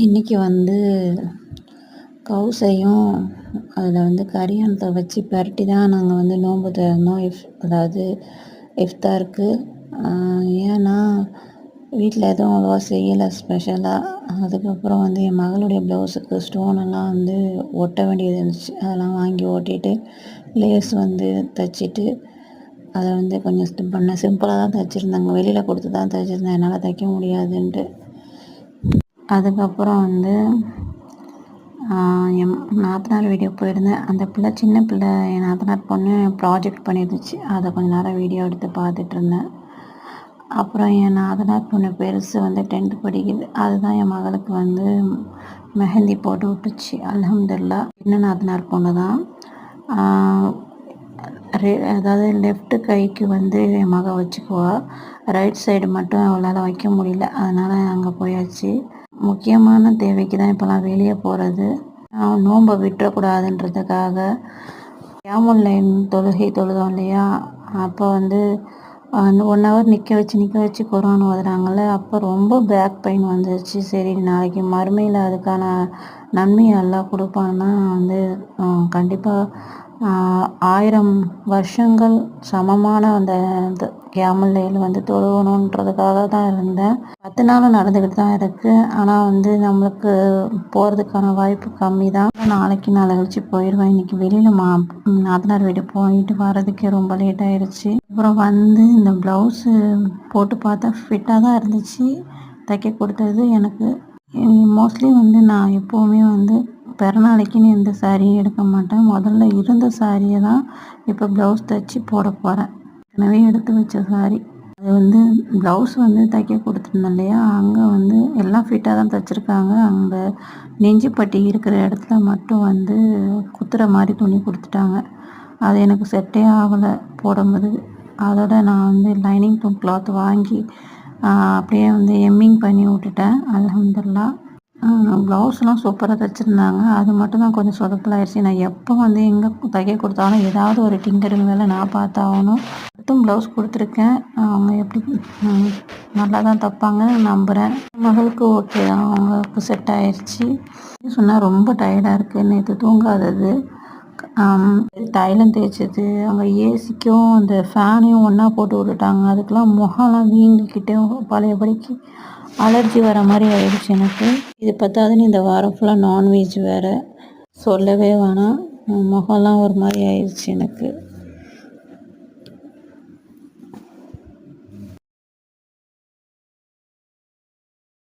இன்றைக்கி வந்து கவுசையும் அதில் வந்து கரியானத்தை வச்சு பரட்டி தான் நாங்கள் வந்து நோன்பு திறந்தோம். அதாவது இஃப்தாருக்கு. ஏன்னா வீட்டில் எதுவும் அவ்வளோவா செய்யலை ஸ்பெஷலாக. அதுக்கப்புறம் வந்து என் மகளுடைய ப்ளவுஸுக்கு ஸ்டோனெல்லாம் வந்து ஒட்ட வேண்டியது இருந்துச்சு. அதெல்லாம் வாங்கி ஒட்டிட்டு லேஸ் வந்து தைச்சிட்டு அதை வந்து கொஞ்சம் சிம்பிளாக தான் தைச்சிருந்தாங்க. வெளியில் கொடுத்து தான் தைச்சிருந்தேன், என்னால் தைக்க முடியாதுன்ட்டு. அதுக்கப்புறம் வந்து என் நாத்தனார் வீடியோக்கு போயிருந்தேன். அந்த பிள்ளை சின்ன பிள்ளை, என் நாத்தனார் பொண்ணு ப்ராஜெக்ட் பண்ணியிருந்துச்சு. அதை கொஞ்ச நேரம் வீடியோ எடுத்து பார்த்துட்ருந்தேன். அப்புறம் என் நாத்தனார் பொண்ணு பெருசு வந்து 10th படிக்குது. அதுதான் என் மகளுக்கு வந்து மெஹந்தி போட்டு விட்டுச்சு. அல்ஹம்துலில்லாஹ். சின்ன நாத்தனார் பொண்ணு தான். அதாவது லெஃப்ட்டு கைக்கு வந்து என் மகள் வச்சுக்குவா. ரைட் சைடு மட்டும் அவளால் வைக்க முடியல. அதனால் அங்கே போயாச்சு. முக்கியமான தேவைக்கு தான் இப்போலாம் வெளியே போகிறது. நோன்பை விட்டுறக்கூடாதுன்றதுக்காக கியாமுல் லைல் தொழுகை தொழுதோம் இல்லையா, அப்போ வந்து 1 ஹவர் நிற்க வச்சு குர்ஆன் ஓதுறாங்கள்ல, அப்போ ரொம்ப பேக் பெயின் வந்துருச்சு. சரி, நாளைக்கு மறுமையில் அதுக்கான நன்மையை அல்லாஹ் கொடுப்பான்னா வந்து கண்டிப்பாக 1000 வருஷங்கள் சமமான அந்த கியாமுல் லைல் வந்து தொழுகணுன்றதுக்காக தான் இருந்தேன். 10 நாளும் நடந்துக்கிட்டு தான் இருக்குது. ஆனால் வந்து நம்மளுக்கு போகிறதுக்கான வாய்ப்பு கம்மி தான். நாளைக்கு நாளை கழிச்சு போயிடுவேன். இன்றைக்கி வெளியில் நாத்தனார் வீடு போயிட்டு வர்றதுக்கே ரொம்ப லேட் ஆகிடுச்சு. அப்புறம் வந்து இந்த ப்ளவுஸு போட்டு பார்த்தா ஃபிட்டாக தான் இருந்துச்சு. தைக்க கொடுத்தது எனக்கு. மோஸ்ட்லி வந்து நான் எப்போவுமே வந்து பிறநாளைக்குன்னு எந்த சாரியும் எடுக்க மாட்டேன். முதல்ல இருந்த சாரியை தான் இப்போ ப்ளவுஸ் தைச்சி போட போகிறேன். எனவே எடுத்து வச்ச சாரி. அது வந்து ப்ளவுஸ் வந்து தைக்க கொடுத்துருந்தேன் இல்லையா, அங்கே வந்து எல்லாம் ஃபிட்டாக தான் தைச்சிருக்காங்க. அங்கே நெஞ்சு பட்டி இருக்கிற இடத்துல மட்டும் வந்து குத்துற மாதிரி துணி கொடுத்துட்டாங்க. அது எனக்கு செட்டே ஆகலை போடும்போது. அதோட நான் வந்து லைனிங் கிளாத் வாங்கி அப்படியே வந்து எம்மிங் பண்ணி விட்டுட்டேன். அல்ஹம்துலில்லாஹ். ப்ளவுஸ்லாம் சூப்பராக தைச்சிருந்தாங்க. அது மட்டும் தான் கொஞ்சம் சொதப்பலாகிடுச்சு. நான் எப்போ வந்து எங்கே தைக்க கொடுத்தாலும் ஏதாவது ஒரு டிங்கரிங் வேலை நான் பார்த்தாகணும். மொத்தம் ப்ளவுஸ் கொடுத்துருக்கேன். அவங்க எப்படி நல்லா தான் தைப்பாங்கன்னு நம்புகிறேன். மகளுக்கு ஓகே தான், அவங்களுக்கு செட் ஆயிடுச்சு. சொன்னால் ரொம்ப டயர்டாக இருக்குது. நேற்று தூங்காதது, தைலம் தேய்ச்சது, அவங்க ஏசிக்கும் அந்த ஃபேனையும் ஒன்றா போட்டு விட்டுட்டாங்க. அதுக்கெலாம் முகம்லாம் வீங்கிக்கிட்டே பழையபடிக்கு அலர்ஜி வர மாதிரி ஆயிடுச்சு எனக்கு. இது பத்தாதுன்னு இந்த வாரம் ஃபுல்லாக நான்வெஜ் வேறு, சொல்லவே வேணாம். முகம்லாம் ஒரு மாதிரி ஆயிடுச்சு எனக்கு.